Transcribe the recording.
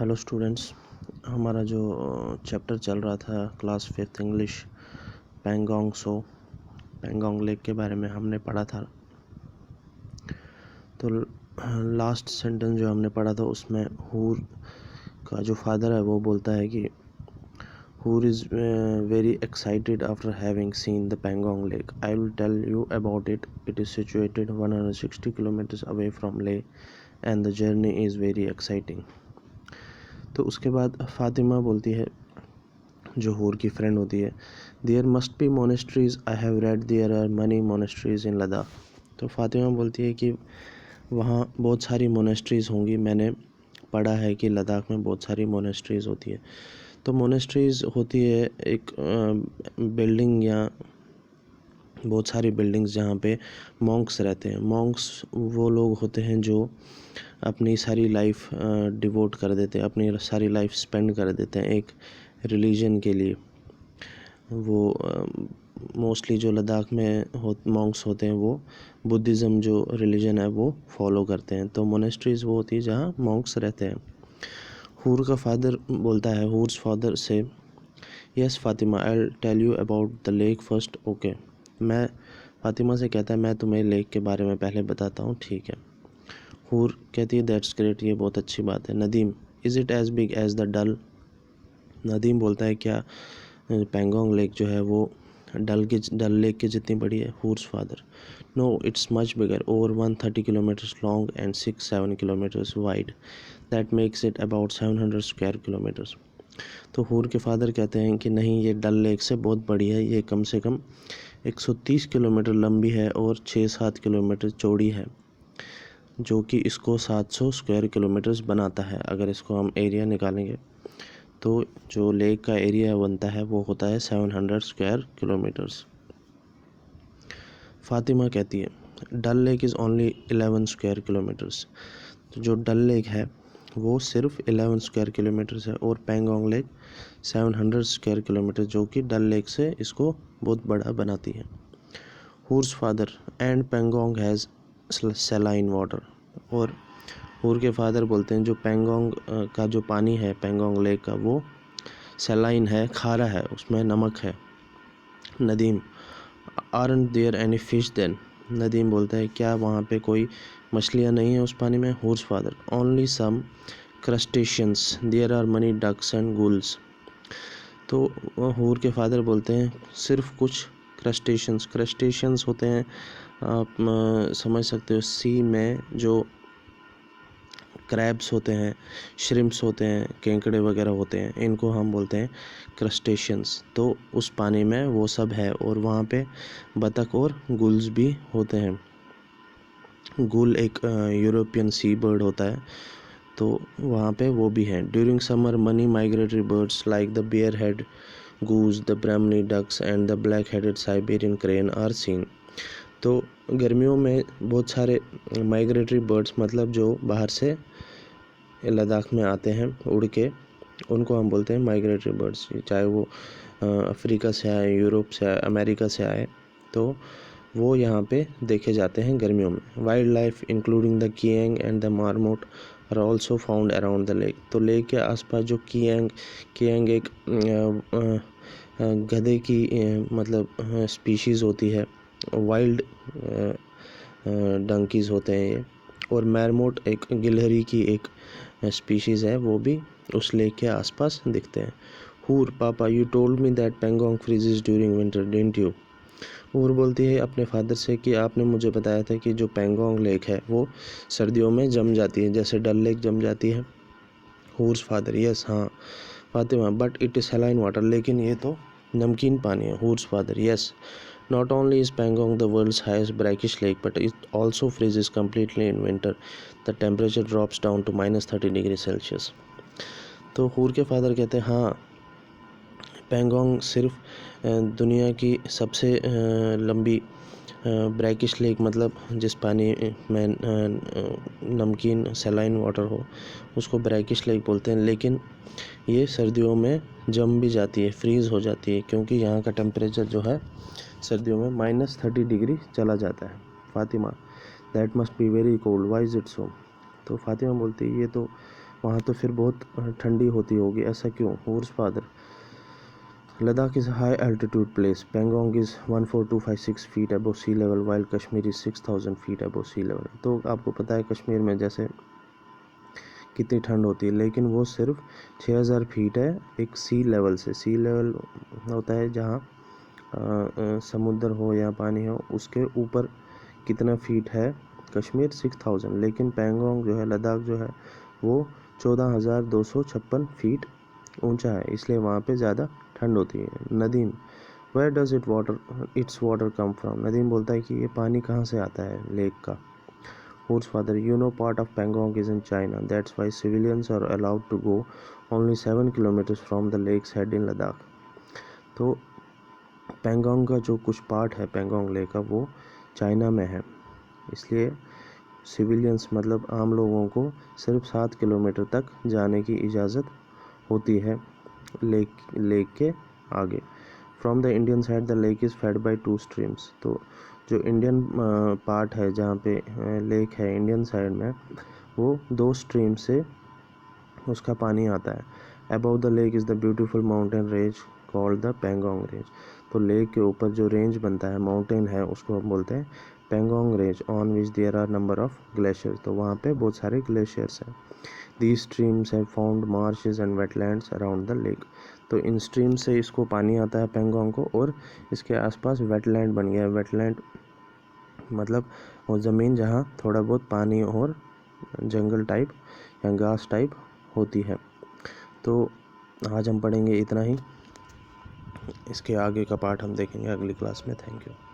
Hello students, हमारा जो chapter चल रहा था class 5th English Pangong lake के बारे में हमने पढ़ा था। तो लास्ट सेंटेंस जो हमने पढ़ा था उसमें हूर का जो फादर है वो बोलता है कि Hoor is very excited after having seen the Pangong lake. I will tell you about it. It is situated 160 kilometres away from Leh and the journey is very exciting. तो उसके बाद फातिमा बोलती है, जो हूर की फ्रेंड होती है, there must be monasteries, I have read there are many monasteries in Ladakh. तो फातिमा बोलती है कि वहाँ बहुत सारी मोनेस्ट्रीज होंगी, मैंने पढ़ा है कि लद्दाख में बहुत सारी मोनेस्ट्रीज होती है। तो मोनेस्ट्रीज होती है एक बिल्डिंग या बहुत सारी बिल्डिंग्स जहाँ पे मॉन्क्स रहते हैं। मॉन्क्स वो लोग होते हैं जो अपनी सारी लाइफ डिवोट कर देते हैं, अपनी सारी लाइफ स्पेंड कर देते हैं एक रिलीजन के लिए। वो मोस्टली जो लद्दाख में मॉन्क्स होते हैं वो बुद्धिज़्म जो रिलीजन है वो फॉलो करते हैं। तो मोनेस्ट्रीज़ वो होती है जहाँ मॉन्क्स रहते हैं। हूर का फादर बोलता है, हूर्स फादर से, yes Fatima, I will tell you about the lake first. Okay, मैं फातिमा से कहता है मैं तुम्हें लेक के बारे में पहले बताता हूँ, ठीक है। हूर कहती है दैट्स ग्रेट, ये बहुत अच्छी बात है। Nadeem, is it as big as the Dal. Nadeem बोलता है क्या पैंगोंग लेक जो है वो डल लेक के जितनी बड़ी है। हूर्स father, no it's much bigger, over 130 kilometres long and 6-7 kilometres wide, that makes it about 700 square kilometres. तो हूर के फादर कहते हैं कि नहीं, ये डल लेक से बहुत बड़ी है, ये कम से कम 130 किलोमीटर लंबी है और 6-7 किलोमीटर चौड़ी है, जो कि इसको 700 स्क्वायर किलोमीटर्स बनाता है। अगर इसको हम एरिया निकालेंगे तो जो लेक का एरिया बनता है वो होता है 700 स्क्वायर किलोमीटर्स। फातिमा कहती है Dal lake is only 11 square kilometres. तो जो डल लेक है वो सिर्फ 11 स्क्वायर किलोमीटर्स है और पैंगोंग लेक 700 स्क्वायर किलोमीटर, जो कि डल लेक से इसको बहुत बड़ा बनाती है। हूर्स father, and Pangong has saline water. और हूर के फादर बोलते हैं जो पैंगोंग का जो पानी है पैंगोंग लेक का वो सैलाइन है, खारा है, उसमें नमक है। Nadeem, aren't there any fish then. Nadeem बोलता है क्या वहाँ पे कोई मछलियाँ नहीं है उस पानी में। Hoor's father, only some crustaceans, there are many ducks and gulls. तो हूर के फादर बोलते हैं सिर्फ कुछ क्रस्टेशियंस होते हैं, आप समझ सकते हो, सी में जो क्रैब्स होते हैं, श्रिम्प्स होते हैं, केंकड़े वगैरह होते हैं, इनको हम बोलते हैं क्रस्टेशियंस। तो उस पानी में वो सब है और वहाँ पे बतख और गुल्स भी होते हैं। गुल एक यूरोपियन सी बर्ड होता है, तो वहाँ पे वो भी हैं। During summer many migratory birds like the bar head goose, the brahminy ducks and the black headed Siberian crane are seen. तो गर्मियों में बहुत सारे माइग्रेटरी बर्ड्स, मतलब जो बाहर से लद्दाख में आते हैं उड़ के, उनको हम बोलते हैं माइग्रेटरी बर्ड्स। चाहे वो अफ्रीका से आए, यूरोप से आए, अमेरिका से आए, तो वो यहाँ पे देखे जाते हैं गर्मियों में। Wild life including the kiang and the marmot are also found around the lake. तो लेक के आसपास जो किएंग एक गधे की मतलब स्पीशीज़ होती है, वाइल्ड डंकीज़ होते हैं ये, और मैरमोट एक गिलहरी की एक स्पीशीज़ है, वो भी उस लेक के आसपास दिखते हैं। हूर, पापा, you told me that Pangong freezes during winter, didn't you. हूर बोलती है अपने फादर से कि आपने मुझे बताया था कि जो पैंगोंग लेक है वो सर्दियों में जम जाती है, जैसे डल लेक जम जाती है। हूर्स फादर, यस, हाँ। Fatima, but it is saline water, लेकिन ये तो नमकीन पानी है। हूर्स father, yes, not only is Pangong the world's highest brackish lake, but it also freezes completely in winter. The temperature drops down to -30 degrees Celsius. तो हूर के father कहते हैं हाँ, पैंगोंग सिर्फ दुनिया की सबसे लंबी ब्रैकिश लेक, मतलब जिस पानी में नमकीन सैलाइन वाटर हो उसको ब्रैकिश लेक बोलते हैं, लेकिन ये सर्दियों में जम भी जाती है, फ्रीज़ हो जाती है, क्योंकि यहाँ का टेम्परेचर जो है सर्दियों में -30 डिग्री चला जाता है। Fatima, that must be very cold, why is it so. तो फातिमा बोलती है ये तो वहाँ तो फिर बहुत ठंडी होती होगी, ऐसा क्यों? हूर्स father, Ladakh is a high altitude place. Pangong is 14256 feet above sea level while Kashmir is 6000 feet above sea level. तो आपको पता है कश्मीर में जैसे कितनी ठंड होती है, लेकिन वो सिर्फ 6000 फीट है एक सी लेवल से। सी लेवल होता है जहाँ समुद्र हो या पानी हो, उसके ऊपर कितना फीट है कश्मीर? 6000। लेकिन पैंगोंग जो है, लद्दाख जो है, वो 14256 फीट ऊंचा है, इसलिए वहाँ पे ज़्यादा ठंड होती है। Nadeem, where does its water come from? Nadeem बोलता है कि ये पानी कहाँ से आता है लेक का। Horse father, you know part of Pangong is in China. That's why civilians are allowed to go only 7 kilometers from the lake's head in Ladakh. तो पैंगोंग का जो कुछ पार्ट है पैंगोंग लेक का, वो चाइना में है, इसलिए सिविलियंस मतलब आम लोगों को सिर्फ 7 किलोमीटर तक जाने की इजाज़त होती है लेक के आगे। From the Indian side the lake is fed by 2 streams. तो जो इंडियन पार्ट है जहाँ पे लेक है इंडियन साइड में, वो 2 स्ट्रीम से उसका पानी आता है। Above the lake is the beautiful mountain range called the Pangong range. तो लेक के ऊपर जो रेंज बनता है, माउंटेन है, उसको हम बोलते हैं Pangong range, on which there are number of glaciers. तो वहाँ पे बहुत सारे ग्लेशियर्स हैं। These streams have found marshes and wetlands around the lake. तो इन स्ट्रीम से इसको पानी आता है पैंगोंग को, और इसके आसपास वेटलैंड बन गया है। वेटलैंड मतलब वो ज़मीन जहाँ थोड़ा बहुत पानी और जंगल टाइप या घास टाइप होती है। तो आज हम पढ़ेंगे इतना ही, इसके आगे का पार्ट हम देखेंगे अगली क्लास में। Thank you.